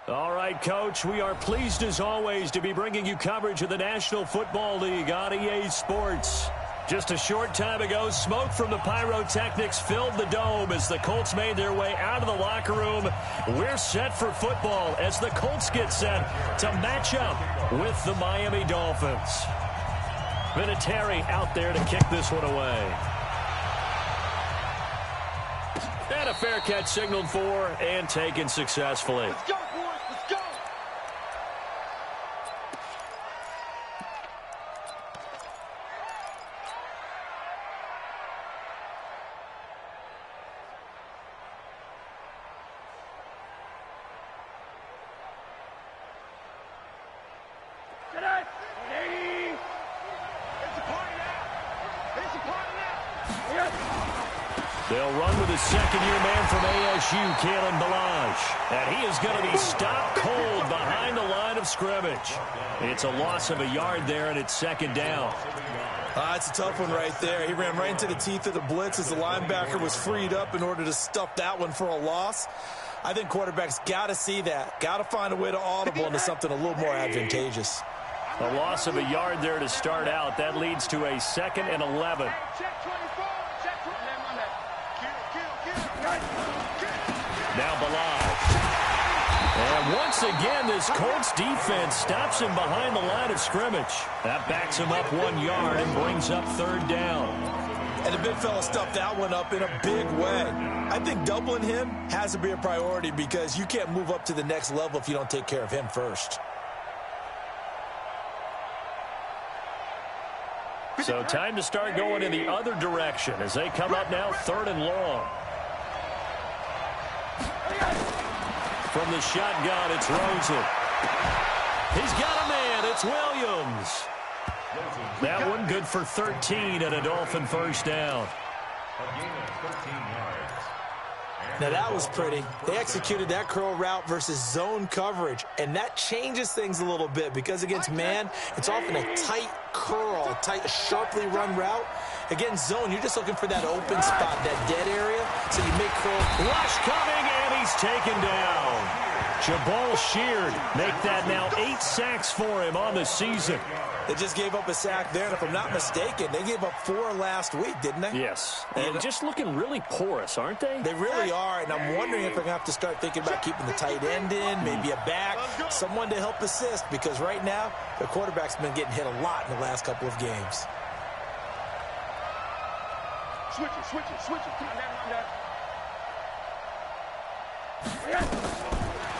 All right, Coach, we are pleased as always to be bringing you coverage of the National Football League on EA Sports. Just a short time ago, smoke from the pyrotechnics filled the dome as the Colts made their way out of the locker room. We're set for football as the Colts get set to match up with the Miami Dolphins. Vinatieri out there to kick this one away. And a fair catch signaled for and taken successfully. Let's go, boys. Let's go. Get it. 80. It's a party now. It's a party now. Yes. They'll run with his second-year man from ASU, Kalen Ballage. And he is going to be stopped cold behind the line of scrimmage. It's a loss of a yard there, and it's second down. It's a tough one right there. He ran right into the teeth of the blitz as the linebacker was freed up in order to stuff that one for a loss. I think quarterbacks got to see that. Got to find a way to audible into something a little more advantageous. A loss of a yard there to start out. That leads to a 2nd and 11. Now Ballage. And once again, this Colts defense stops him behind the line of scrimmage. That backs him up 1 yard and brings up third down. And the big fella stuffed that one up in a big way. I think doubling him has to be a priority because you can't move up to the next level if you don't take care of him first. So time to start going in the other direction as they come up now 3rd and long. From the shotgun, it's Rosen. He's got a man. It's Williams. That one good for 13 and a Dolphin first down. Now that was pretty. They executed that curl route versus zone coverage, and that changes things a little bit because against man, it's often a tight curl, a tight, sharply run route. Against zone, you're just looking for that open spot, that dead area, so you make curl. Rush coming, and he's taken down. Jabal Sheard make that now 8 sacks for him on the season. They just gave up a sack there, and if I'm not mistaken, they gave up 4 last week, didn't they? Yes, and just looking really porous, aren't they? They really are, and I'm wondering if they're going to have to start thinking about keeping the tight end in, maybe a back, someone to help assist, because right now, the quarterback's been getting hit a lot in the last couple of games. Switch it. Come on, down.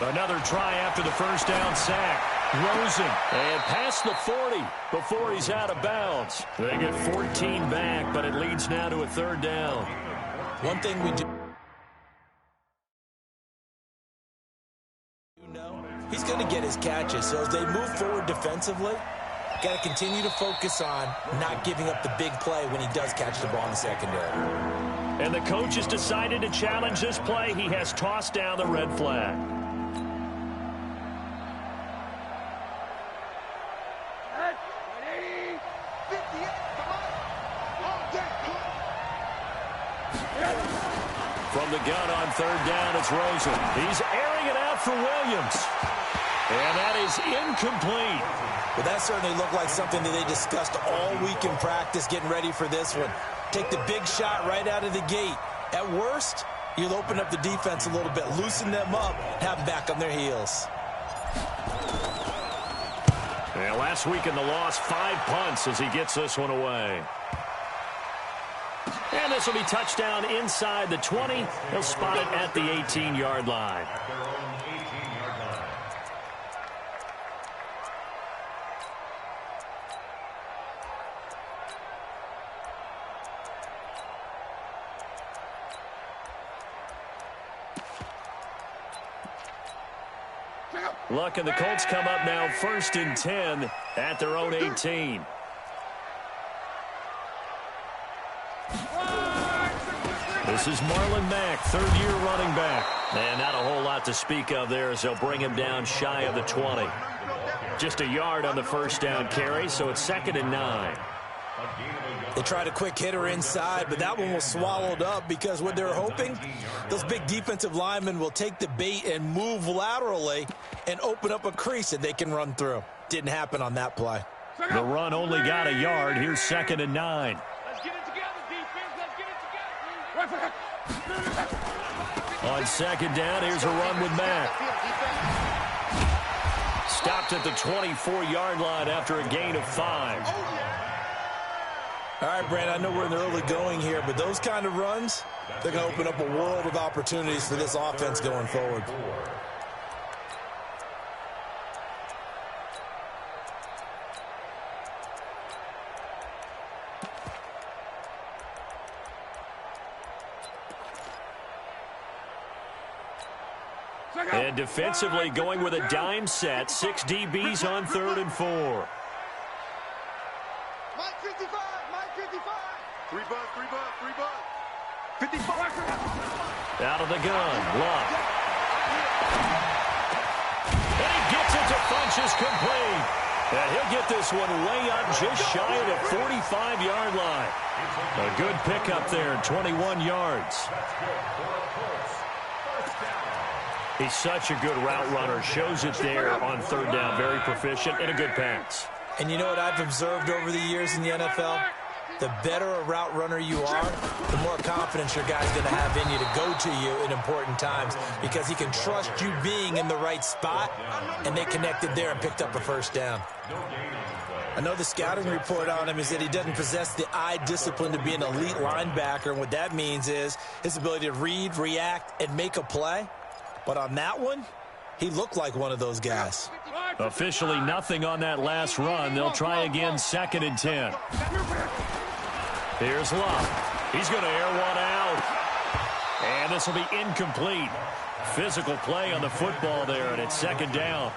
Another try after the first down sack. Rosen, and past the 40 before he's out of bounds. They get 14 back, but it leads now to a 3rd down. One thing we do know, he's going to get his catches. So as they move forward defensively, got to continue to focus on not giving up the big play when he does catch the ball in the secondary. And the coach has decided to challenge this play. He has tossed down the red flag. From the gun on 3rd down, it's Rosen. He's airing it out for Williams. And that is incomplete. Well, that certainly looked like something that they discussed all week in practice, getting ready for this one. Take the big shot right out of the gate. At worst, you'll open up the defense a little bit, loosen them up, have them back on their heels. Yeah, last week in the loss, 5 punts as he gets this one away. And this will be touchdown inside the 20. He'll spot it at the 18-yard line. Luck and the Colts come up now 1st and 10 at their own 18. This is Marlon Mack, 3rd-year running back. And not a whole lot to speak of there as they'll bring him down shy of the 20. Just a yard on the first down carry, so it's 2nd and 9. They tried a quick hitter inside, but that one was swallowed up because what they're hoping, those big defensive linemen will take the bait and move laterally and open up a crease that they can run through. Didn't happen on that play. The run only got a yard. Here's 2nd and 9. Let's get it together, defense. Let's get it together. On 2nd down, here's a run with Matt. Stopped at the 24-yard line after a gain of 5. All right, Brand, I know we're in the early going here, but those kind of runs, they're going to open up a world of opportunities for this offense going forward. And defensively going with a dime set. 6 DBs on 3rd and 4. Mike 55, Mike 55. 3 bucks. 55. Out of the gun, Luck. And he gets it to Funchess complete. And he'll get this one way up just shy of the 45-yard line. A good pickup there, 21 yards. He's such a good route runner. Shows it there on 3rd down. Very proficient and a good pass. And you know what I've observed over the years in the NFL? The better a route runner you are, the more confidence your guy's going to have in you to go to you in important times because he can trust you being in the right spot, and they connected there and picked up a 1st down. I know the scouting report on him is that he doesn't possess the eye discipline to be an elite linebacker, and what that means is his ability to read, react, and make a play. But on that one, he looked like one of those guys. Officially nothing on that last run. They'll try again, 2nd and 10. Here's Luck. He's going to air one out. And this will be incomplete. Physical play on the football there, and it's 2nd down.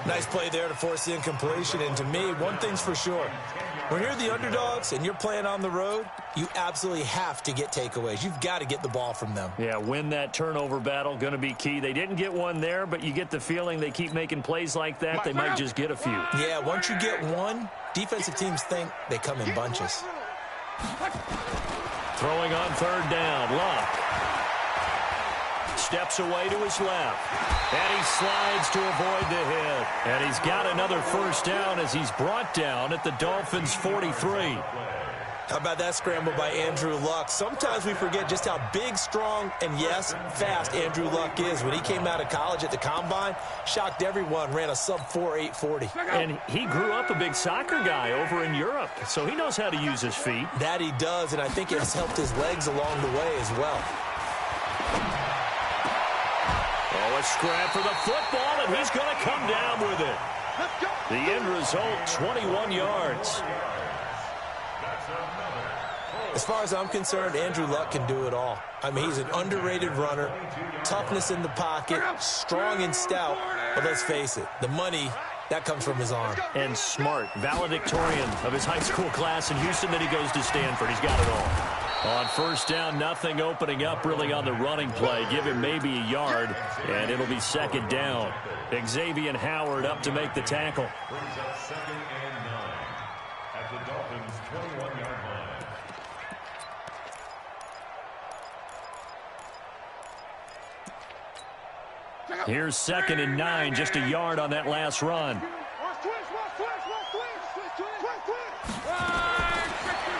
Nice play there to force the incompletion. And to me, one thing's for sure. When you're the underdogs and you're playing on the road, you absolutely have to get takeaways. You've got to get the ball from them. Yeah, win that turnover battle, going to be key. They didn't get one there, but you get the feeling they keep making plays like that, they might just get a few. Yeah, once you get one, defensive teams think they come in bunches. Throwing on 3rd down, Luck. Steps away to his left. And he slides to avoid the hit. And he's got another 1st down as he's brought down at the Dolphins' 43. How about that scramble by Andrew Luck? Sometimes we forget just how big, strong, and, yes, fast Andrew Luck is. When he came out of college at the Combine, shocked everyone, ran a sub-4 840. And he grew up a big soccer guy over in Europe, so he knows how to use his feet. That he does, and I think it has helped his legs along the way as well. Oh, a scrap for the football, and he's going to come down with it. The end result, 21 yards. As far as I'm concerned, Andrew Luck can do it all. I mean, he's an underrated runner, toughness in the pocket, strong and stout. But let's face it, the money, that comes from his arm. And smart, valedictorian of his high school class in Houston, then he goes to Stanford. He's got it all. On 1st down, nothing opening up really on the running play. Give him maybe a yard, and it'll be 2nd down. Xavier Howard up to make the tackle. Brings up 2nd and 9 at the Dolphins' 21-yard line. Here's 2nd and 9, just a yard on that last run.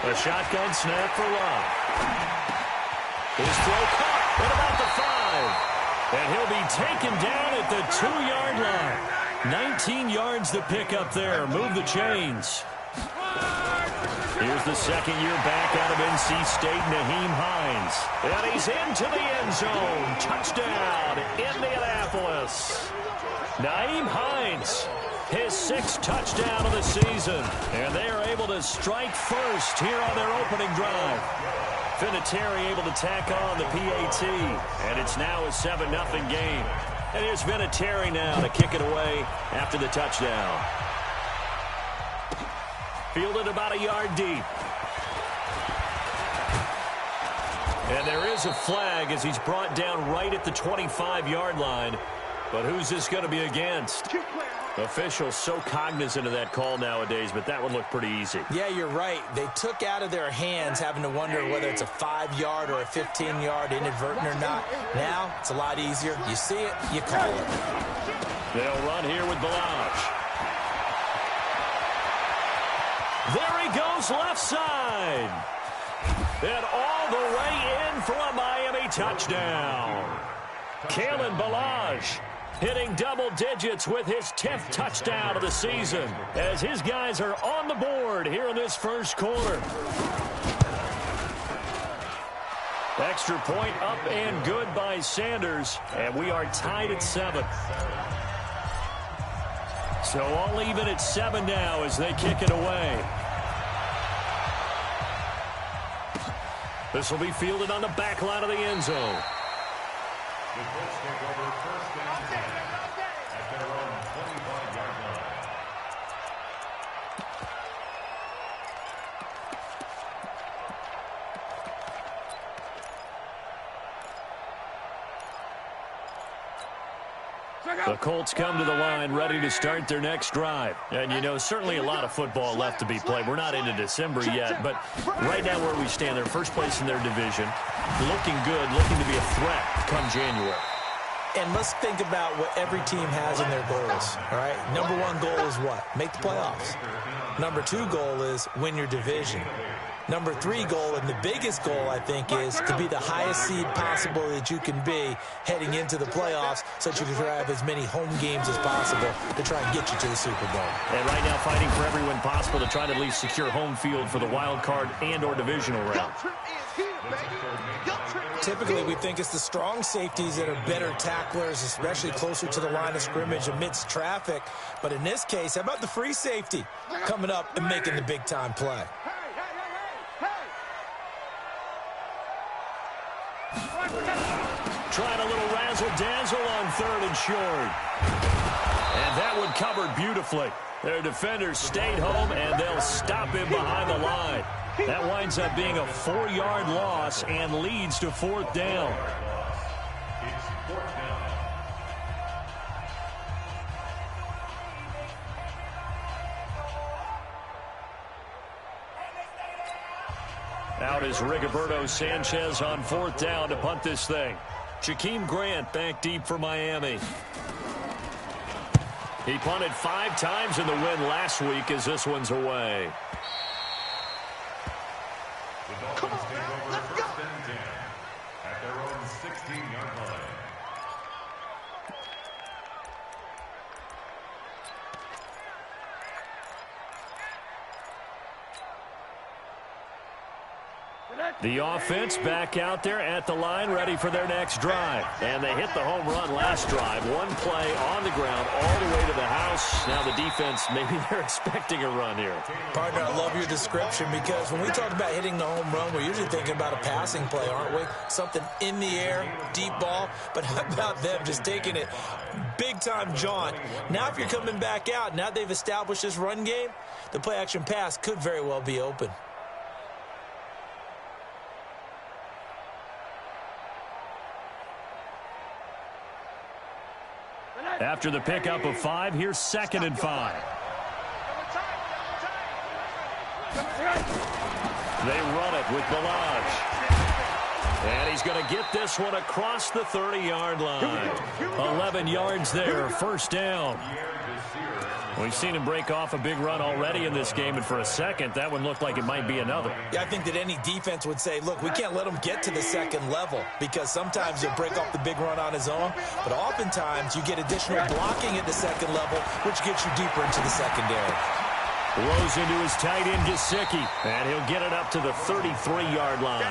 A shotgun snap for Luck. His throw caught at about the 5. And he'll be taken down at the 2-yard line. 19 yards to pick up there. Move the chains. Here's the 2nd-year back out of NC State, Nyheim Hines. And he's into the end zone. Touchdown, Indianapolis. Nyheim Hines, his 6th touchdown of the season. And they are able to strike first here on their opening drive. Vinatieri able to tack on the PAT. And it's now a 7-0 game. And here's Vinatieri now to kick it away after the touchdown. Fielded about a yard deep. And there is a flag as he's brought down right at the 25-yard line. But who's this going to be against? Officials so cognizant of that call nowadays, but that one looked pretty easy. Yeah, you're right. They took out of their hands having to wonder whether it's a 5-yard or a 15-yard inadvertent or not. Now, it's a lot easier. You see it, you call it. They'll run here with Balazs. There he goes left side. And all the way in for a Miami touchdown. Kalen Balazs hitting double digits with his 10th touchdown of the season as his guys are on the board here in this first quarter. Extra point up and good by Sanders, and we are tied at 7. So all even at 7 now as they kick it away. This will be fielded on the back line of the end zone. The Colts take over first and 10 at their own 25-yard line. The Colts come to the line ready to start their next drive. And, you know, certainly a lot of football left to be played. We're not into December yet, but right now where we stand, they're first place in their division, looking good, looking to be a threat come January. And let's think about what every team has in their goals, all right? Number 1 goal is what? Make the playoffs. Number 2 goal is win your division. Number 3 goal, and the biggest goal, I think, is to be the highest seed possible that you can be heading into the playoffs so that you can have as many home games as possible to try and get you to the Super Bowl. And right now fighting for every win possible to try to at least secure home field for the wild card and or divisional round. Typically, we think it's the strong safeties that are better tacklers, especially closer to the line of scrimmage amidst traffic. But in this case, how about the free safety coming up and making the big-time play? Trying a little razzle-dazzle on 3rd and short. And that one covered beautifully. Their defenders stayed home, and they'll stop him behind the line. That winds up being a 4-yard loss and leads to 4th down. It's 4th down. Out is Rigoberto Sanchez on 4th down to punt this thing. Jakeem Grant back deep for Miami. He punted 5 times in the win last week as this one's away. The Dolphins take over first and 10 at their own 16-yard line. The offense back out there at the line, ready for their next drive. And they hit the home run last drive. One play on the ground all the way to the house. Now the defense, maybe they're expecting a run here. Partner, I love your description because when we talk about hitting the home run, we're usually thinking about a passing play, aren't we? Something in the air, deep ball. But how about them just taking it big-time jaunt? Now if you're coming back out, now they've established this run game, the play-action pass could very well be open. After the pickup of 5, here's 2nd and 5. They run it with Balazs. And he's going to get this one across the 30-yard line. 11 yards there, 1st down. We've seen him break off a big run already in this game, and for a second, that one looked like it might be another. Yeah, I think that any defense would say, look, we can't let him get to the 2nd level because sometimes he'll break off the big run on his own, but oftentimes you get additional blocking at the 2nd level, which gets you deeper into the secondary. Throws into his tight end, Gesicki, and he'll get it up to the 33-yard line.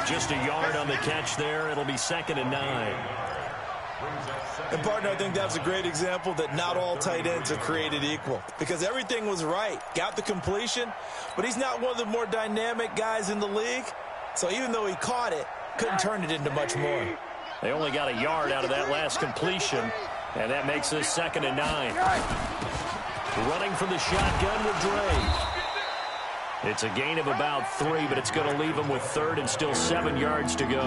Just a yard on the catch there. It'll be 2nd and 9. And, partner, I think that's a great example that not all tight ends are created equal because everything was right. Got the completion, but he's not one of the more dynamic guys in the league. So even though he caught it, couldn't turn it into much more. They only got a yard out of that last completion, and that makes this 2nd and 9. Running from the shotgun with Dre. It's a gain of about 3, but it's going to leave him with 3rd and still 7 yards to go.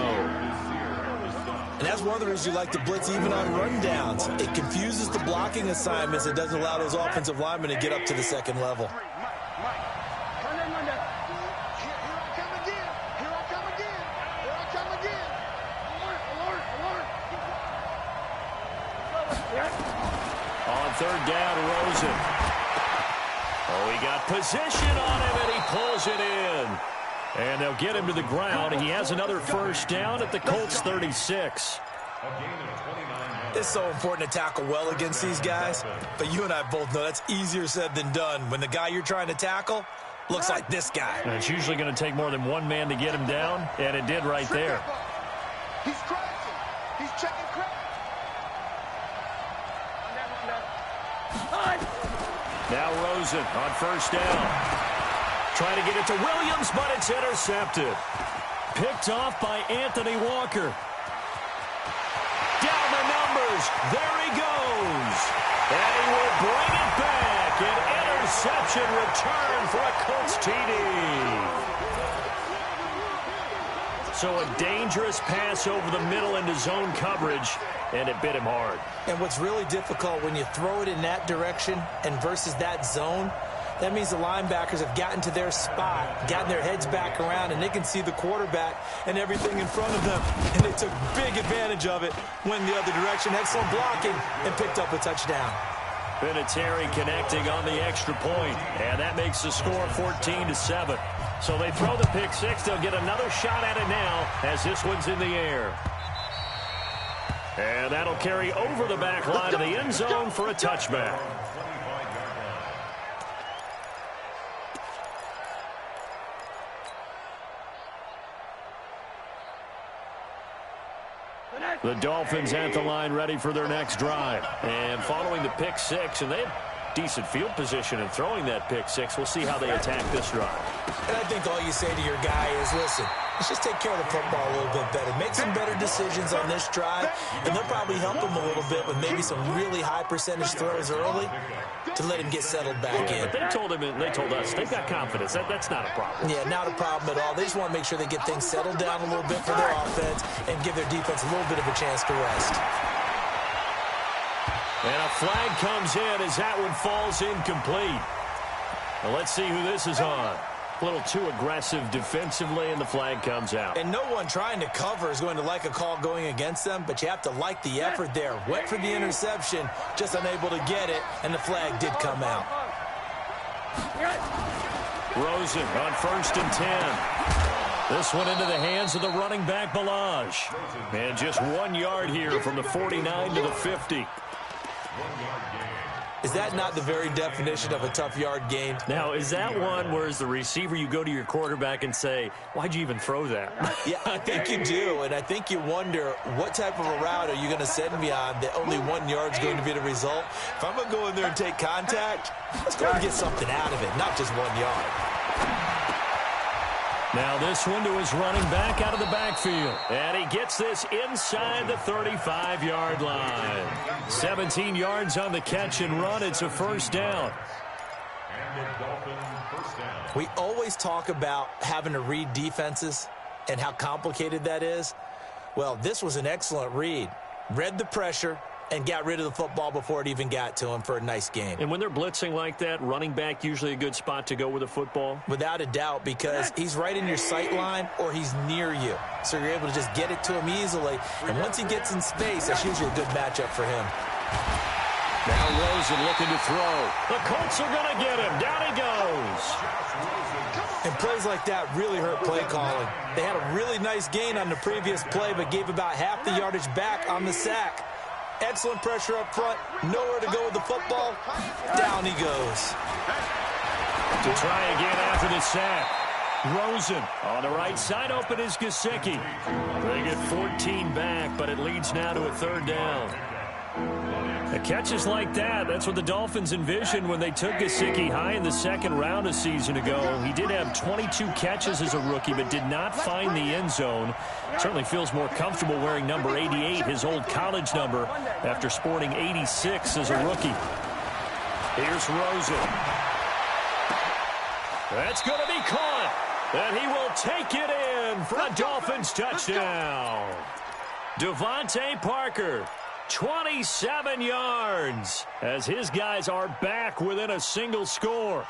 And that's one of the reasons you like to blitz even on rundowns. It confuses the blocking assignments. It doesn't allow those offensive linemen to get up to the second level. Mike, turn that run down. Here I come again. Here I come again. Here I come again. Alert. On third down, Rosen. Oh, he got position on him, and he pulls it in. And they'll get him to the ground. He has another first down at the Colts 36. It's so important to tackle well against these guys. But you and I both know that's easier said than done when the guy you're trying to tackle looks like this guy. And it's usually going to take more than one man to get him down, and it did right there. He's crashing. He's checking crack. Now Rosen on first down. Trying to get it to Williams, but it's intercepted. Picked off by Anthony Walker. Down the numbers. There he goes. And he will bring it back. An interception return for a Colts TD. So a dangerous pass over the middle into zone coverage, and it bit him hard. And what's really difficult when you throw it in that direction and versus that zone, that means the linebackers have gotten to their spot, gotten their heads back around, and they can see the quarterback and everything in front of them. And they took big advantage of it, went the other direction, excellent blocking, and picked up a touchdown. Vinatieri connecting on the extra point, and that makes the score 14-7. So they throw the pick six. They'll get another shot at it now as this one's in the air. And that'll carry over the back line of the end zone for a touchback. The Dolphins at the line ready for their next drive. And following the pick six, and they have decent field position in throwing that pick six. We'll see how they attack this drive. And I think all you say to your guy is, listen, let's just take care of the football a little bit better. Make some better decisions on this drive, and they'll probably help him a little bit with maybe some really high percentage throws early to let him get settled back in. But they told him, and they told us, they've got confidence. That's not a problem. Yeah, not a problem at all. They just want to make sure they get things settled down a little bit for their offense and give their defense a little bit of a chance to rest. And a flag comes in as that one falls incomplete. Now let's see who this is on. A little too aggressive defensively, and the flag comes out. And no one trying to cover is going to like a call going against them, but you have to like the effort there. Went for the interception, just unable to get it, and the flag did come out. Rosen on 1st and 10. This one into the hands of the running back, Balaj. And just 1 yard here from the 49 to the 50. Is that not the very definition of a tough yard gain? Now, is that one where as the receiver you go to your quarterback and say, why'd you even throw that? Yeah, I think you do, and I think you wonder what type of a route are you going to send me on that only 1 yard's going to be the result? If I'm going to go in there and take contact, let's go and get something out of it, not just 1 yard. Now this one to his running back out of the backfield. And he gets this inside the 35-yard line. 17 yards on the catch and run. It's a first down. We always talk about having to read defenses and how complicated that is. Well, this was an excellent read. Read the pressure and got rid of the football before it even got to him for a nice game. And when they're blitzing like that, running back usually a good spot to go with the football? Without a doubt, because he's right in your sight line or he's near you. So you're able to just get it to him easily. And once he gets in space, that's usually a good matchup for him. Now Rosen looking to throw. The Colts are going to get him. Down he goes. And plays like that really hurt play calling. They had a really nice gain on the previous play, but gave about half the yardage back on the sack. Excellent pressure up front. Nowhere to go with the football. Down he goes. To try again after the sack. Rosen on the right side. Open is Gesicki. They get 14 back, but it leads now to a third down. The catches like that, that's what the Dolphins envisioned when they took Gesicki high in the second round a season ago. He did have 22 catches as a rookie, but did not find the end zone. Certainly feels more comfortable wearing number 88, his old college number, after sporting 86 as a rookie. Here's Rosen. That's going to be caught, and he will take it in for a Dolphins touchdown. Devontae Parker, 27 yards, as his guys are back within a single score.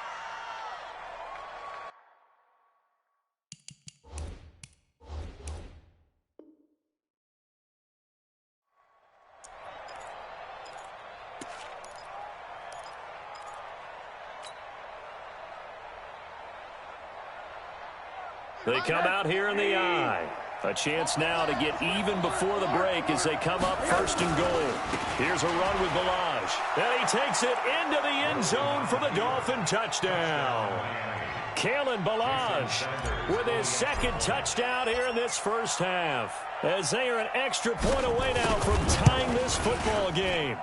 They come out here in the eye. A chance now to get even before the break as they come up first and goal. Here's a run with Balaj. And he takes it into the end zone for the Dolphin touchdown. Kalen Balaj with his second touchdown here in this first half, as they are an extra point away now from tying this football game.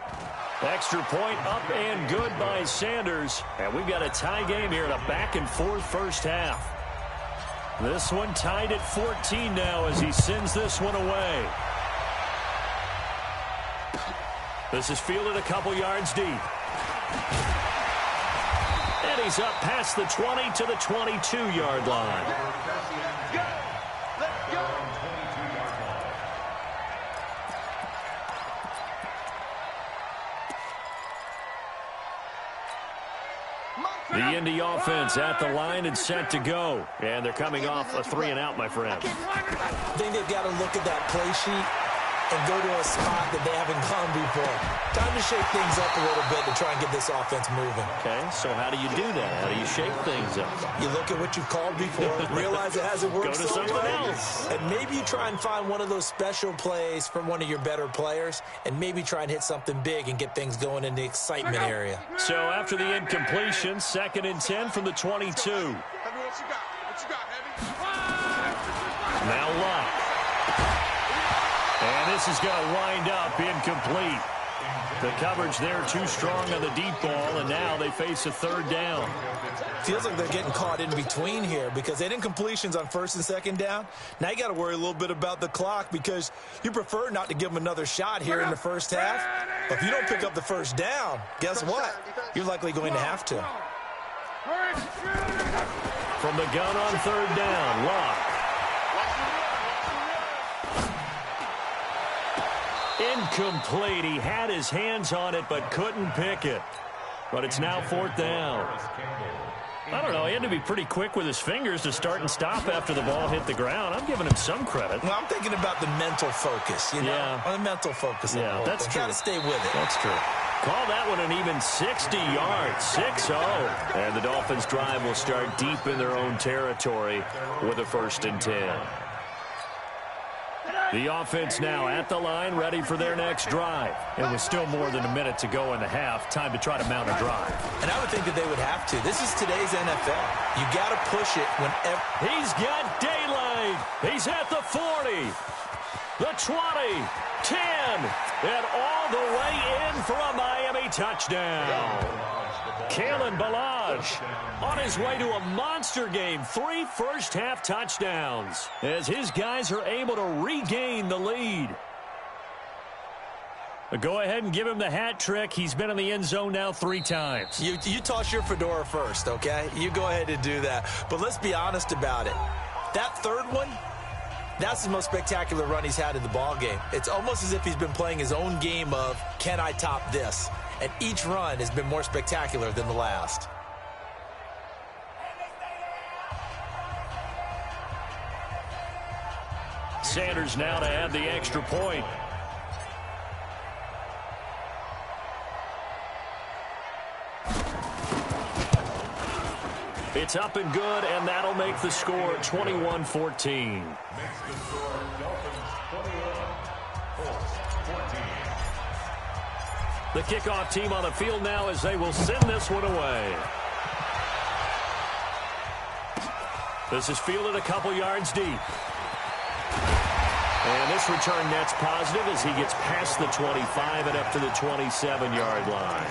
Extra point up and good by Sanders. And we've got a tie game here in a back-and-forth first half. This one tied at 14 now as he sends this one away. This is fielded a couple yards deep. And he's up past the 20 to the 22-yard line. Let's go. The Indy offense at the line and set to go. And they're coming off a 3-and-out, my friend. I think they've got to look at that play sheet and go to a spot that they haven't gone before. Time to shake things up a little bit to try and get this offense moving. Okay, so how do you do that? How do you shake things up? You look at what you've called before, realize it hasn't worked. Go to someone else. And maybe you try and find one of those special plays from one of your better players, and maybe try and hit something big and get things going in the excitement area. So after the incompletion, 2nd and 10 from the 22. Heavy, what you got? What you got, Heavy? Now Locke. And this is going to wind up incomplete. The coverage there too strong on the deep ball, and now they face a 3rd down. Feels like they're getting caught in between here because they didn't incompletions on 1st and 2nd down. Now you got to worry a little bit about the clock because you prefer not to give them another shot here in the first half. But if you don't pick up the 1st down, guess what? You're likely going to have to. From the gun on 3rd down, Locke. Incomplete. He had his hands on it but couldn't pick it. But it's now 4th down. I don't know. He had to be pretty quick with his fingers to start and stop after the ball hit the ground. I'm giving him some credit. Well, I'm thinking about the mental focus, you know? Yeah. On the mental focus. Yeah, that's true. Got to stay with it. That's true. Call that one an even 60 yards, 6-0. And the Dolphins' drive will start deep in their own territory with a 1st and 10. The offense now at the line, ready for their next drive. And with still more than a minute to go in the half, time to try to mount a drive. And I would think that they would have to. This is today's NFL. You got to push it whenever. He's got daylight. He's at the 40, the 20, 10, and all the way in for a Miami touchdown. Kalen Balaj on his way to a monster game. 3 first-half touchdowns as his guys are able to regain the lead. Go ahead and give him the hat trick. He's been in the end zone now 3 times. You toss your fedora first, okay? You go ahead and do that. But let's be honest about it. That 3rd one, that's the most spectacular run he's had in the ball game. It's almost as if he's been playing his own game of, can I top this? And each run has been more spectacular than the last. Sanders now to add the extra point. It's up and good, and that'll make the score 21-14. Makes the score Dolphins 21, Colts 14. The kickoff team on the field now as they will send this one away. This is fielded a couple yards deep. And this return net's positive as he gets past the 25 and up to the 27-yard line.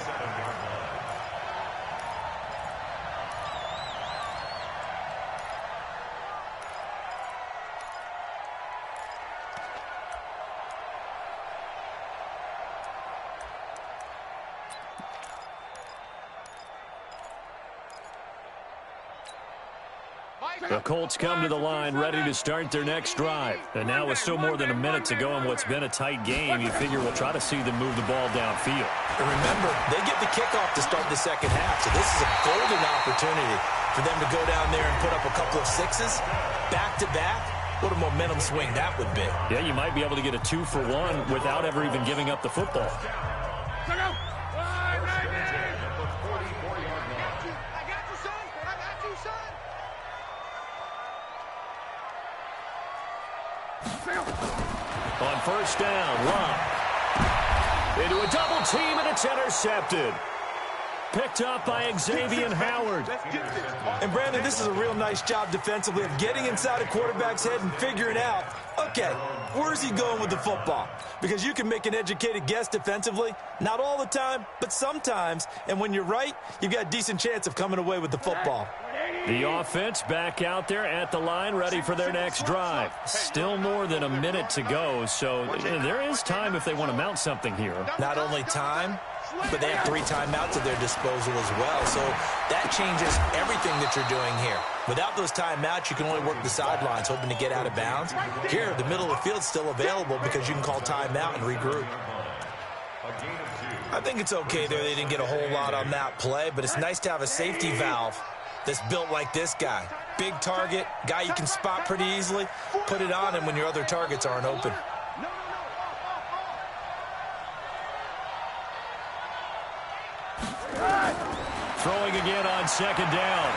The Colts come to the line ready to start their next drive. And now with still more than a minute to go in what's been a tight game, you figure we'll try to see them move the ball downfield. And remember, they get the kickoff to start the second half, so this is a golden opportunity for them to go down there and put up a couple of sixes back-to-back. What a momentum swing that would be. Yeah, you might be able to get a 2-for-1 without ever even giving up the football. On first down, Love. Into a double team, and it's intercepted. Picked up by Xavier Howard. And, Brandon, this is a real nice job defensively of getting inside a quarterback's head and figuring out, okay, where's he going with the football? Because you can make an educated guess defensively, not all the time, but sometimes. And when you're right, you've got a decent chance of coming away with the football. The offense back out there at the line, ready for their next drive. Still more than a minute to go, so there is time if they want to mount something here. Not only time, but they have 3 timeouts at their disposal as well. So that changes everything that you're doing here. Without those timeouts, you can only work the sidelines, hoping to get out of bounds. Here, the middle of the field's still available because you can call timeout and regroup. I think it's okay there. They didn't get a whole lot on that play, but it's nice to have a safety valve that's built like this guy. Big target, guy you can spot pretty easily. Put it on him when your other targets aren't open. Throwing again on second down.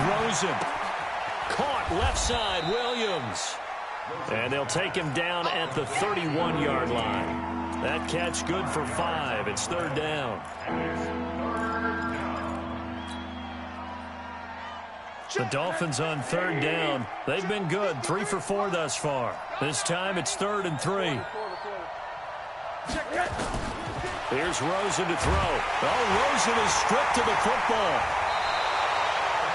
Rosen. Caught left side, Williams. And they'll take him down at the 31-yard line. That catch good for 5. It's third down. The Dolphins on third down. They've been good, 3 for 4 thus far. This time it's 3rd and 3. Here's Rosen to throw. Oh, Rosen is stripped of the football.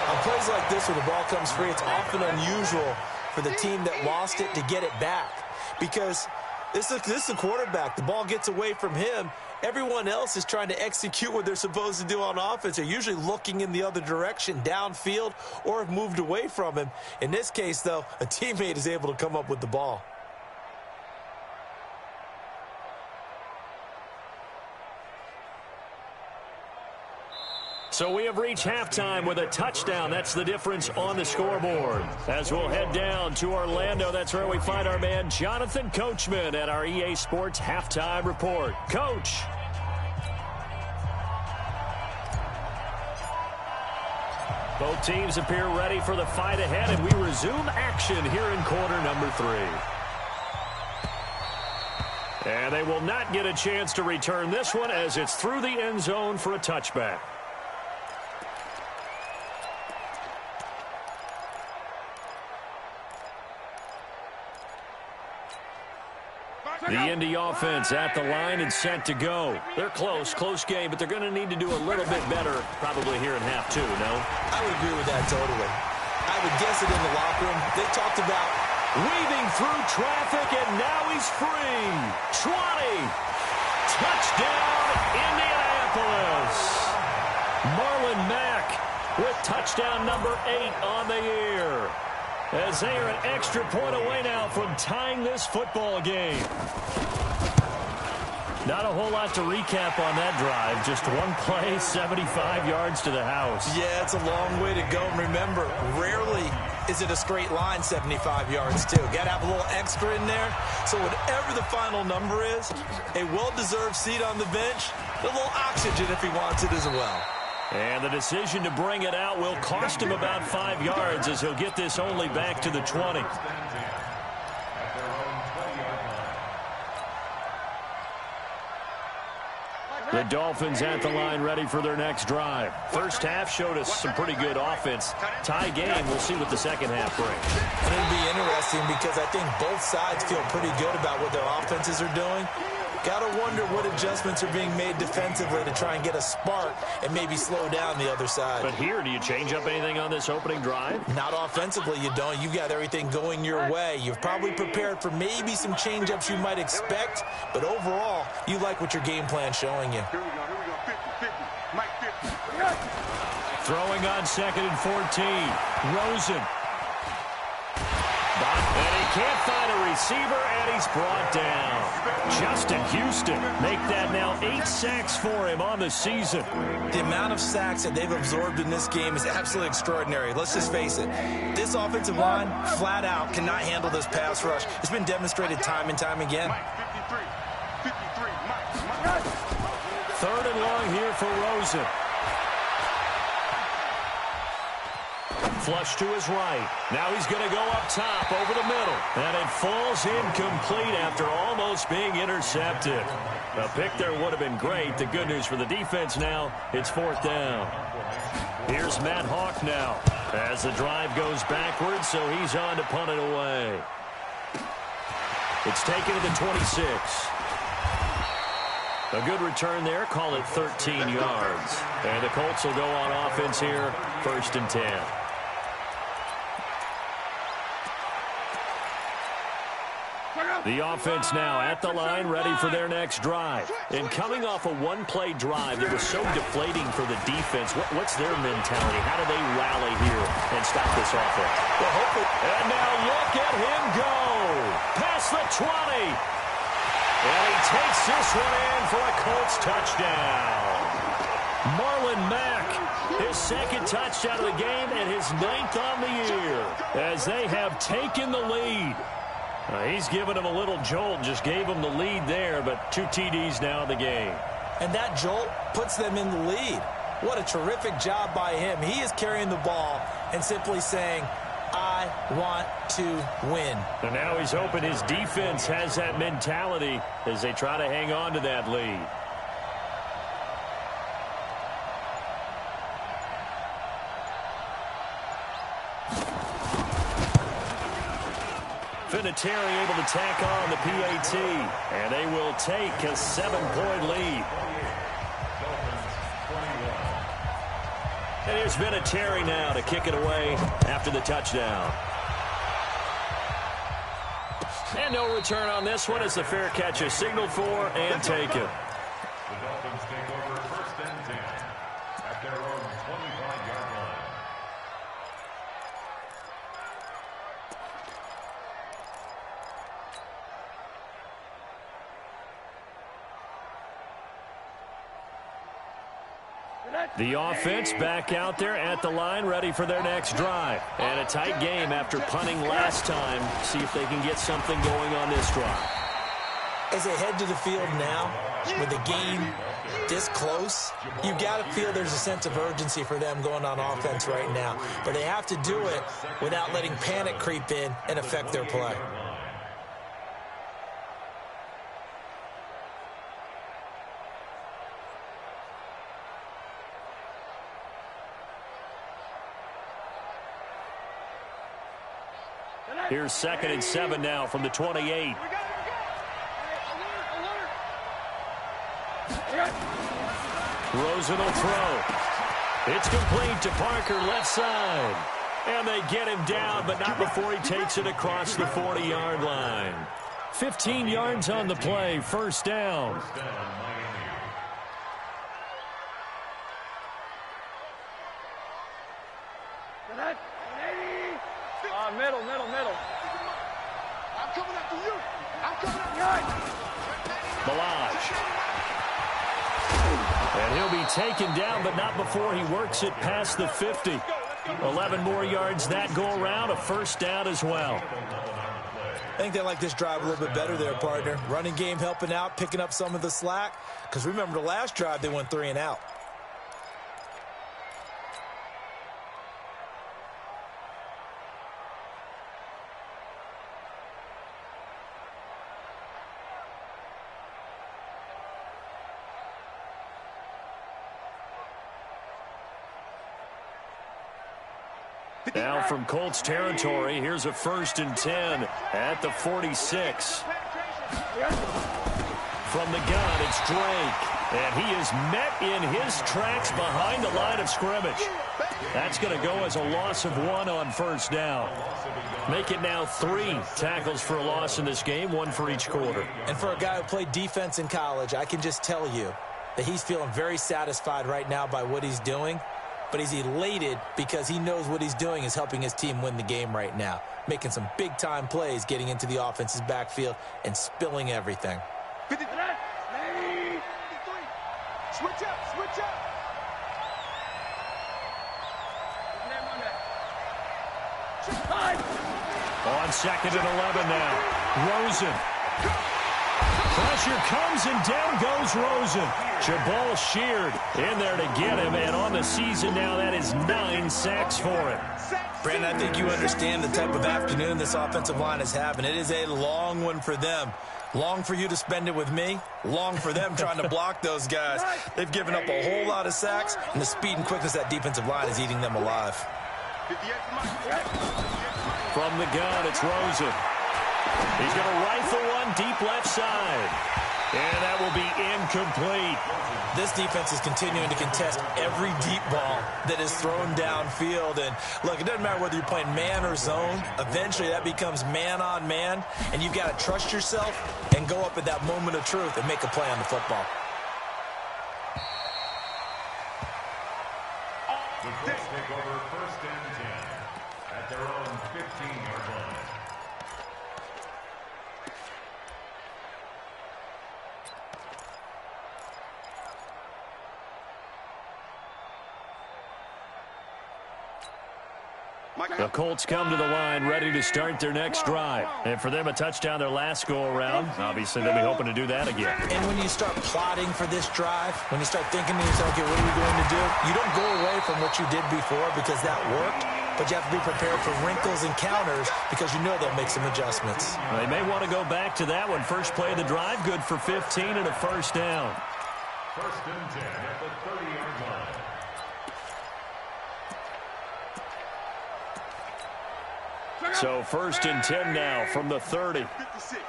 On plays like this where the ball comes free, it's often unusual for the team that lost it to get it back. Because this is the quarterback. The ball gets away from him. Everyone else is trying to execute what they're supposed to do on offense. They're usually looking in the other direction, downfield, or have moved away from him. In this case, though, a teammate is able to come up with the ball. So we have reached halftime with a touchdown. That's the difference on the scoreboard. As we'll head down to Orlando, that's where we find our man Jonathan Coachman at our EA Sports Halftime Report. Coach. Both teams appear ready for the fight ahead, and we resume action here in quarter number 3. And they will not get a chance to return this one as it's through the end zone for a touchback. The Indy offense at the line and set to go. They're close game, but they're going to need to do a little bit better probably here in half 2, no? I would agree with that totally. I would guess it in the locker room. They talked about weaving through traffic, and now he's free. 20. Touchdown, Indianapolis. Marlon Mack with touchdown number 8 on the year. As they are an extra point away now from tying this football game. Not a whole lot to recap on that drive. Just one play, 75 yards to the house. Yeah, it's a long way to go. And remember, rarely is it a straight line 75 yards, too. Got to have a little extra in there. So whatever the final number is, a well-deserved seat on the bench, a little oxygen if he wants it as well. And the decision to bring it out will cost him about 5 yards as he'll get this only back to the 20. The Dolphins at the line ready for their next drive. First half showed us some pretty good offense. Tie game, we'll see what the second half brings. And it'll be interesting because I think both sides feel pretty good about what their offenses are doing. Got to wonder what adjustments are being made defensively to try and get a spark and maybe slow down the other side. But here, do you change up anything on this opening drive? Not offensively, you don't. You've got everything going your way. You've probably prepared for maybe some change-ups you might expect, but overall, you like what your game plan's showing you. Here we go. 50. Mike 50. Throwing on 2nd and 14. Rosen. And he can't find a receiver, and he's brought down. Justin Houston make that now 8 sacks for him on the season. The amount of sacks that they've absorbed in this game is absolutely extraordinary. Let's just face it. This offensive line, flat out, cannot handle this pass rush. It's been demonstrated time and time again. 53, Mike. 3rd and long here for Rosen. Flush to his right. Now he's going to go up top over the middle. And it falls incomplete after almost being intercepted. A pick there would have been great. The good news for the defense now, it's 4th down. Here's Matt Hawk now as the drive goes backwards, so he's on to punt it away. It's taken to the 26. A good return there. Call it 13 yards. And the Colts will go on offense here, 1st and 10. The offense now at the line, ready for their next drive. And coming off a one-play drive that was so deflating for the defense, what's their mentality? How do they rally here and stop this offense? Well, hopefully. And now look at him go. Past the 20. And he takes this one in for a Colts touchdown. Marlon Mack, his 2nd touchdown of the game and his 9th on the year as they have taken the lead. He's given him a little jolt, just gave him the lead there, but 2 TDs now in the game. And that jolt puts them in the lead. What a terrific job by him. He is carrying the ball and simply saying, I want to win. And now he's hoping his defense has that mentality as they try to hang on to that lead. Vinatieri able to tack on the PAT, and they will take a 7-point lead. And here's Vinatieri now to kick it away after the touchdown. And no return on this one as the fair catch is signaled for and taken. The Dolphins take over 1st and 10 at their own 25-yard line. The offense back out there at the line, ready for their next drive. And a tight game after punting last time. See if they can get something going on this drive. As they head to the field now, with the game this close, you've got to feel there's a sense of urgency for them going on offense right now. But they have to do it without letting panic creep in and affect their play. Here's 2nd and 7 now from the 28. Rosen will throw. It's complete to Parker, left side. And they get him down, but not before he takes it across the 40-yard line. 15 yards on the play, 1st down. Middle. I'm coming after you. Balaj. And he'll be taken down, but not before he works it past the 50. 11 more yards that go around, a 1st down as well. I think they like this drive a little bit better there, partner. Running game helping out, picking up some of the slack. Because remember, the last drive, they went 3 and out. Now from Colts territory, here's a 1st and 10 at the 46. From the gun, it's Drake. And he is met in his tracks behind the line of scrimmage. That's going to go as a loss of 1 on 1st down. Make it now 3 tackles for a loss in this game, 1 for each quarter. And for a guy who played defense in college, I can just tell you that he's feeling very satisfied right now by what he's doing. but he's elated because he knows what he's doing is helping his team win the game right now, making some big-time plays, getting into the offense's backfield and spilling everything. 53. Switch up, switch up. On 2nd and 11 now. Rosen. Pressure comes and down goes Rosen. Jabal sheared in there to get him, and on the season now that is 9 sacks for him. Brandon, I think you understand the type of afternoon this offensive line is having. It is a long one for them. Long for you to spend it with me. Long for them trying to block those guys. They've given up a whole lot of sacks, and the speed and quickness of that defensive line is eating them alive. From the gun, it's Rosen. He's going to rifle one deep left side. And that will be incomplete. This defense is continuing to contest every deep ball that is thrown downfield. And, look, it doesn't matter whether you're playing man or zone. Eventually, that becomes man on man. And you've got to trust yourself and go up at that moment of truth and make a play on the football. The Colts take over 1st and 10 at their own 15-yard line. The Colts come to the line ready to start their next drive. And for them, a touchdown their last go-around. Obviously, they'll be hoping to do that again. And when you start plotting for this drive, when you start thinking to yourself, okay, what are we going to do? You don't go away from what you did before because that worked, but you have to be prepared for wrinkles and counters because you know they'll make some adjustments. Well, they may want to go back to that one. First play of the drive, good for 15 and a first down. 1st and 10 at the 30-yard line. So 1st and 10 now from the 30. 56.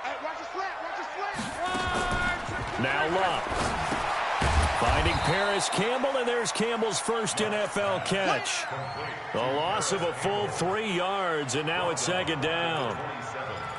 Hey, watch his flat, watch his flat. Now Love. Finding Paris Campbell, and there's Campbell's first NFL catch. The loss of a full 3 yards, and now it's 2nd down.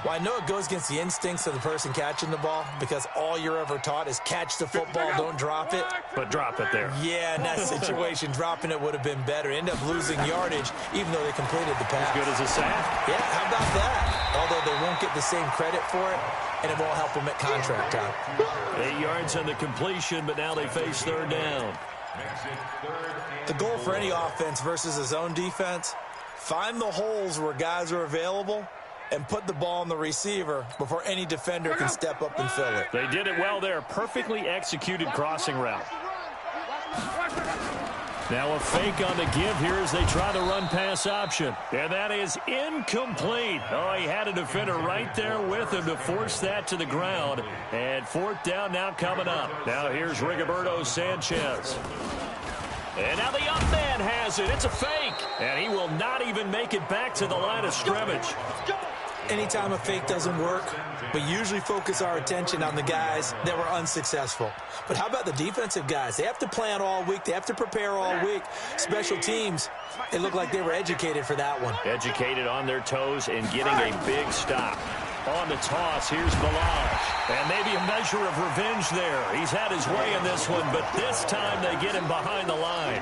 Well, I know it goes against the instincts of the person catching the ball because all you're ever taught is catch the football, don't drop it. But drop it there. Yeah, in that situation, dropping it would have been better. End up losing yardage, even though they completed the pass. As good as a sack. Yeah, how about that? Although they won't get the same credit for it, and it won't help them at contract time. 8 yards on the completion, but now they face 3rd down. The goal for any offense versus a zone defense, find the holes where guys are available and put the ball on the receiver before any defender can step up and fill it. They did it well there. Perfectly executed crossing route. Now a fake on the give here as they try the run-pass option. And that is incomplete. Oh, he had a defender right there with him to force that to the ground. And 4th down now coming up. Now here's Rigoberto Sanchez. And now the up man has it. It's a fake. And he will not even make it back to the line of scrimmage. Anytime a fake doesn't work, we usually focus our attention on the guys that were unsuccessful. But how about the defensive guys? They have to plan all week. They have to prepare all week. Special teams, it looked like they were educated for that one. Educated on their toes and getting a big stop. On the toss, here's Balaj. And maybe a measure of revenge there. He's had his way in this one, but this time they get him behind the line.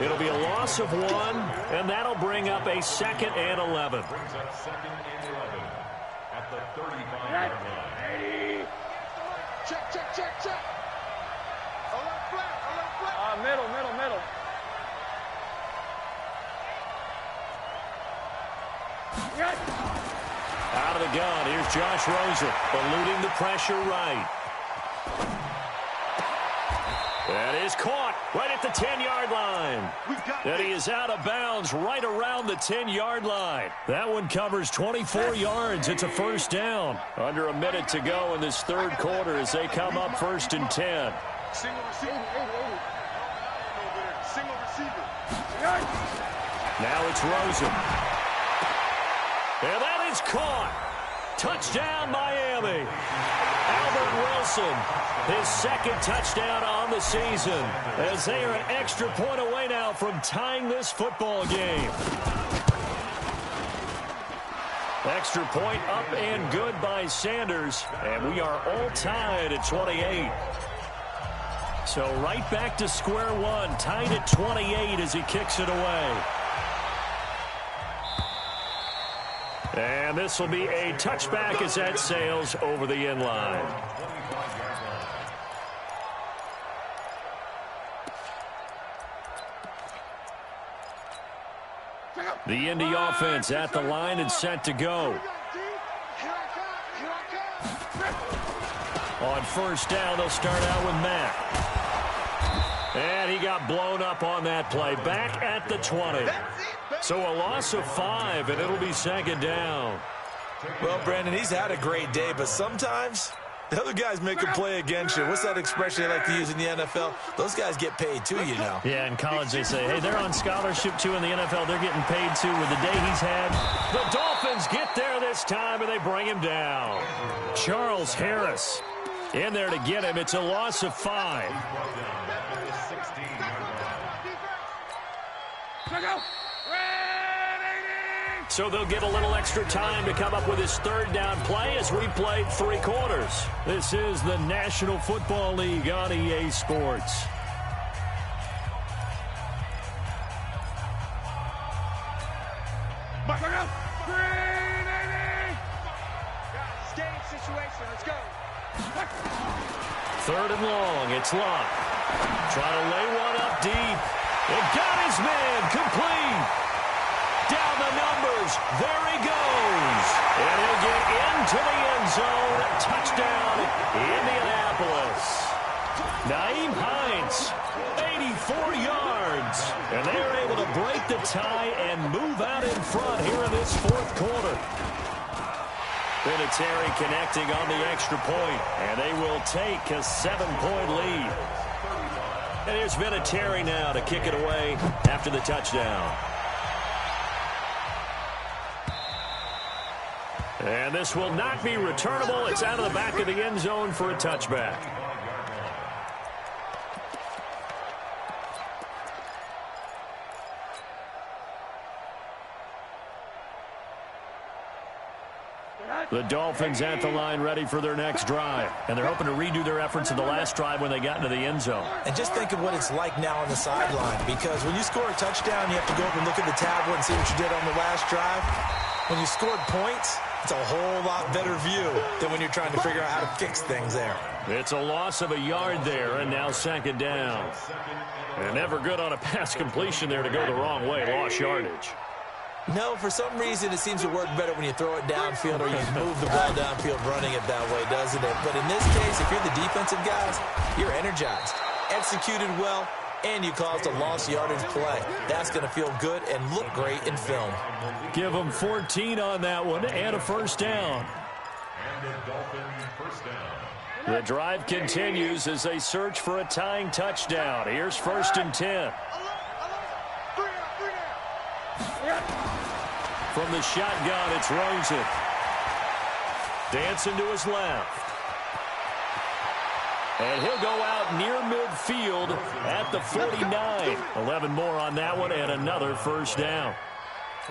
It'll be a loss of 1, and that'll bring up a 2nd and 11. Brings up 2nd and 11 at the 35-yard line. Check, check, check, check. A little flat. Middle. Out of the gun, here's Josh Rosen, eluding the pressure right. That is caught right at the 10-yard line. And he is out of bounds right around the 10-yard line. That one covers 24 yards. It's a first down. Under a minute to go in this 3rd quarter as they come up 1st and 10. Single receiver. Single receiver. Now it's Rosen. And that is caught. Touchdown, Miami. Albert Wilson, his 2nd touchdown on the season, as they are an extra point away now from tying this football game. Extra point up and good by Sanders, and we are all tied at 28. So right back to square one, tied at 28 as he kicks it away. And this will be a touchback as that sails over the end line. The Indy offense at the line and set to go. On first down, they'll start out with Matt. And he got blown up on that play. Back at the 20. So a loss of 5, and it'll be second down. Well, Brandon, he's had a great day, but sometimes the other guys make a play against you. What's that expression they like to use in the NFL? Those guys get paid too, you know. Yeah, in college they say, hey, they're on scholarship too. In the NFL, they're getting paid too. With the day he's had, the Dolphins get there this time, and they bring him down. Charles Harris in there to get him. It's a loss of 5. So they'll get a little extra time to come up with his third down play as we played 3 quarters. This is the National Football League on EA Sports. Third and long, it's Locke. Trying to lay one up deep. It got his man, complete. Down the numbers, there he goes. And he'll get into the end zone. Touchdown, Indianapolis. Naeem Hines, 84 yards. And they are able to break the tie and move out in front here in this fourth quarter. Vinatieri connecting on the extra point, and they will take a 7-point lead. And here's Vinatieri now to kick it away after the touchdown. And this will not be returnable. It's out of the back of the end zone for a touchback. The Dolphins at the line ready for their next drive. And they're hoping to redo their efforts in the last drive when they got into the end zone. And just think of what it's like now on the sideline, because when you score a touchdown, you have to go up and look at the tablet and see what you did on the last drive. When you scored points, it's a whole lot better view than when you're trying to figure out how to fix things there. It's a loss of a yard there, and now second down. And never good on a pass completion there to go the wrong way. Lost yardage. No, for some reason it seems to work better when you throw it downfield or you move the ball downfield running it that way, doesn't it? But in this case, if you're the defensive guys, you're energized, executed well, and you caused a lost yardage play. That's going to feel good and look great in film. Give them 14 on that one and a first down. And the Dolphins first down. The drive continues as they search for a tying touchdown. Here's first and 10. From the shotgun, it's Rosen. Dancing to his left. And he'll go out near midfield at the 49. 11 more on that one and another first down.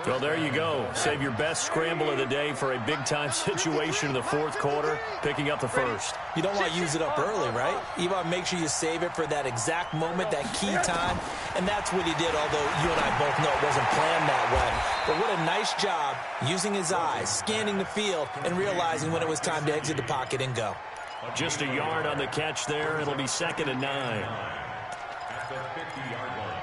Well, there you go. Save your best scramble of the day for a big-time situation in the fourth quarter, picking up the first. You don't want to use it up early, right? You want to make sure you save it for that exact moment, that key time. And that's what he did, although you and I both know it wasn't planned that way. But what a nice job using his eyes, scanning the field, and realizing when it was time to exit the pocket and go. Just a yard on the catch there. It'll be second and 9. At the 50-yard line.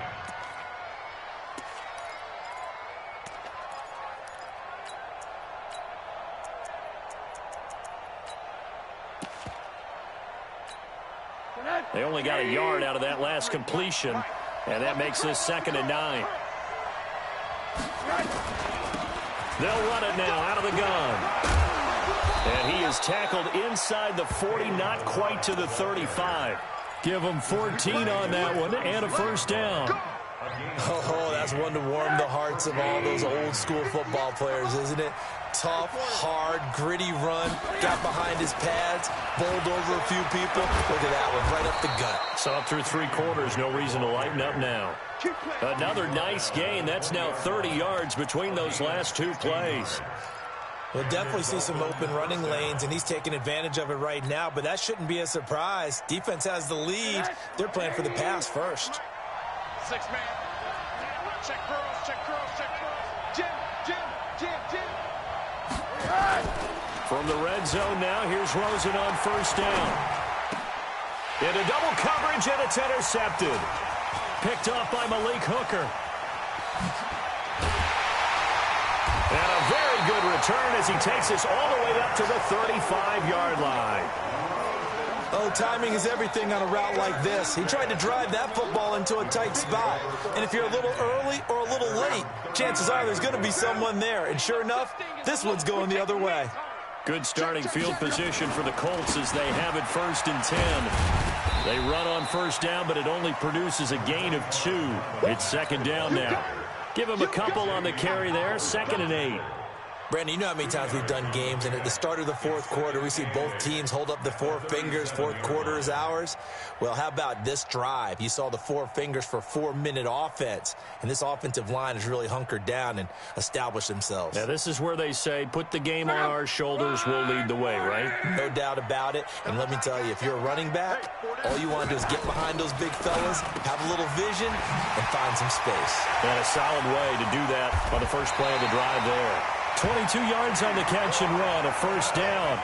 They only got a yard out of that last completion, and that makes this second and 9. They'll run it now out of the gun. And he is tackled inside the 40, not quite to the 35. Give him 14 on that one and a first down. Oh, that's one to warm the hearts of all those old school football players, isn't it? Tough, hard, gritty run, got behind his pads, bowled over a few people. Look at that one, right up the gut. Saw through 3 quarters, no reason to lighten up now. Another nice gain. That's now 30 yards between those last 2 plays. We'll definitely see some open running lanes, and he's taking advantage of it right now, but that shouldn't be a surprise. Defense has the lead. They're playing for the pass first. 6-man. Check curls, check curls, check curls. Jim. From the red zone now, here's Rosen on first down. Into double coverage, and it's intercepted. Picked off by Malik Hooker. And a very good return as he takes us all the way up to the 35-yard line. Oh, timing is everything on a route like this. He tried to drive that football into a tight spot. And if you're a little early or a little late, chances are there's going to be someone there. And sure enough, this one's going the other way. Good starting field position for the Colts as they have it 1st and 10. They run on first down, but it only produces a gain of 2. It's 2nd down now. Give him a couple on the carry there, 2nd and 8. Brandon, you know how many times we've done games, and at the start of the 4th quarter, we see both teams hold up the 4 fingers, 4th quarter is ours. Well, how about this drive? You saw the 4 fingers for 4-minute offense, and this offensive line has really hunkered down and established themselves. Now, this is where they say, put the game on our shoulders, we'll lead the way, right? No doubt about it, and let me tell you, if you're a running back, all you want to do is get behind those big fellas, have a little vision, and find some space. And a solid way to do that on the first play of the drive there. 22 yards on the catch and run, a 1st down.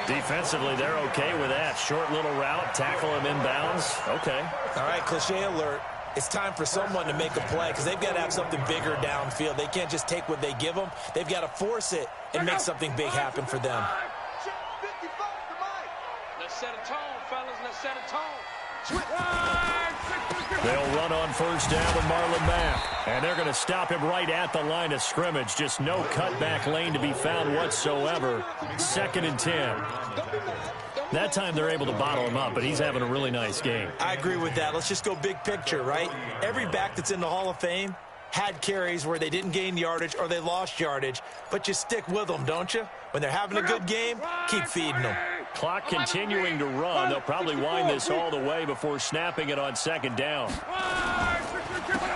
Defensively, they're okay with that. Short little route, tackle him inbounds. Okay. All right, cliche alert. It's time for someone to make a play because they've got to have something bigger downfield. They can't just take what they give them. They've got to force it and make something big happen for them. Let's set a tone, fellas. Let's set a tone. They'll run on first down with Marlon Mack. And they're going to stop him right at the line of scrimmage. Just no cutback lane to be found whatsoever. 2nd and 10. That time they're able to bottle him up, but he's having a really nice game. I agree with that. Let's just go big picture, right? Every back that's in the Hall of Fame had carries where they didn't gain yardage or they lost yardage, but you stick with them, don't you? When they're having a good game, keep feeding them. Clock continuing to run. They'll probably wind this all the way before snapping it on 2nd down.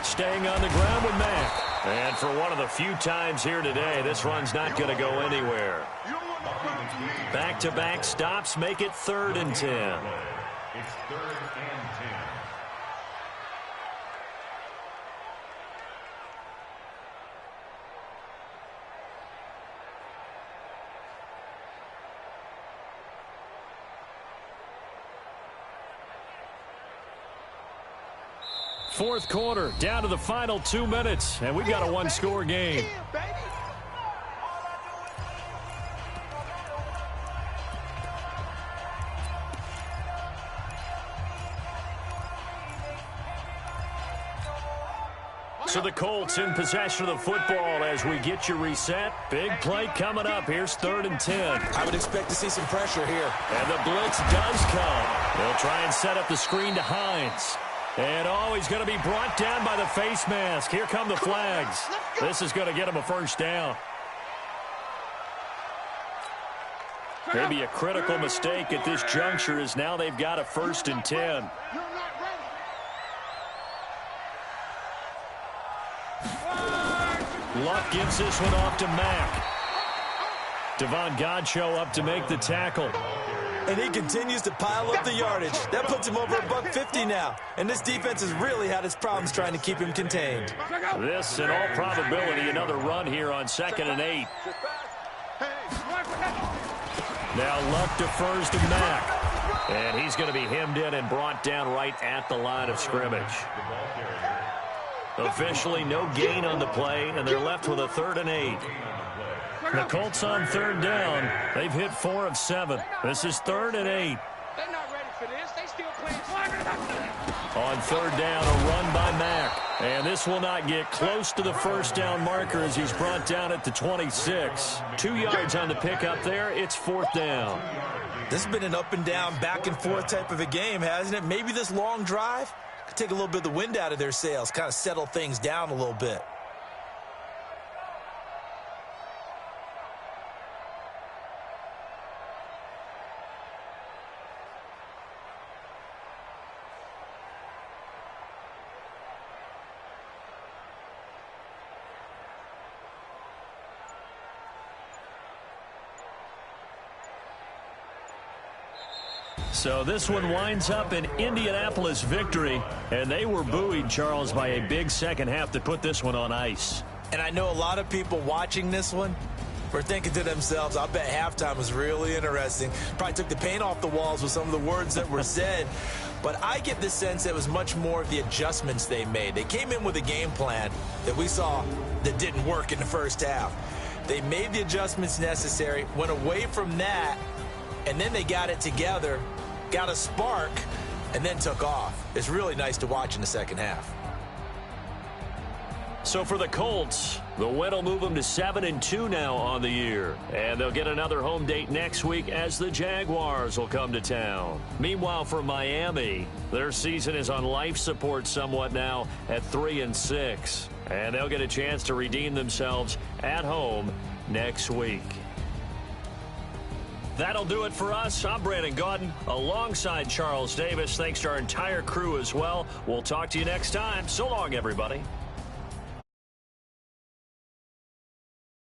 Staying on the ground with Mack. And for one of the few times here today, this run's not going to go anywhere. Back-to-back stops make it 3rd and 10. It's 3rd and 10. Fourth quarter, down to the final 2 minutes, and we've got a one-score game. So the Colts in possession of the football as we get you reset. Big play coming up. Here's 3rd and 10. I would expect to see some pressure here. And the blitz does come. They'll try and set up the screen to Hines. And, he's going to be brought down by the face mask. Here come the flags. This is going to get him a 1st down. Maybe a critical mistake at this juncture is now they've got a 1st and 10. Luck gives this one off to Mack. Devon Godchaux up to make the tackle. And he continues to pile up the yardage. That puts him over $150 now. And this defense has really had its problems trying to keep him contained. This, in all probability, another run here on 2nd and 8. Now Luck defers to Mack. And he's going to be hemmed in and brought down right at the line of scrimmage. Officially no gain on the play, and they're left with a 3rd and 8. The Colts on 3rd down. They've hit 4 of 7. This is 3rd and 8. They're not ready for this. They still playing. On 3rd down, a run by Mack. And this will not get close to the 1st down marker as he's brought down at the 26. 2 yards on the pickup there. It's 4th down. This has been an up and down, back and forth type of a game, hasn't it? Maybe this long drive could take a little bit of the wind out of their sails, kind of settle things down a little bit. So this one winds up an Indianapolis victory, and they were buoyed, Charles, by a big second half that put this one on ice. And I know a lot of people watching this one were thinking to themselves, I bet halftime was really interesting. Probably took the paint off the walls with some of the words that were said. But I get the sense that it was much more of the adjustments they made. They came in with a game plan that we saw that didn't work in the first half. They made the adjustments necessary, went away from that, and then they got it together, got a spark, and then took off. It's really nice to watch in the second half. So for the Colts, the win will move them to 7-2 now on the year. And they'll get another home date next week as the Jaguars will come to town. Meanwhile, for Miami, their season is on life support somewhat now at 3-6. And they'll get a chance to redeem themselves at home next week. That'll do it for us. I'm Brandon Gaudin alongside Charles Davis. Thanks to our entire crew as well. We'll talk to you next time. So long, everybody.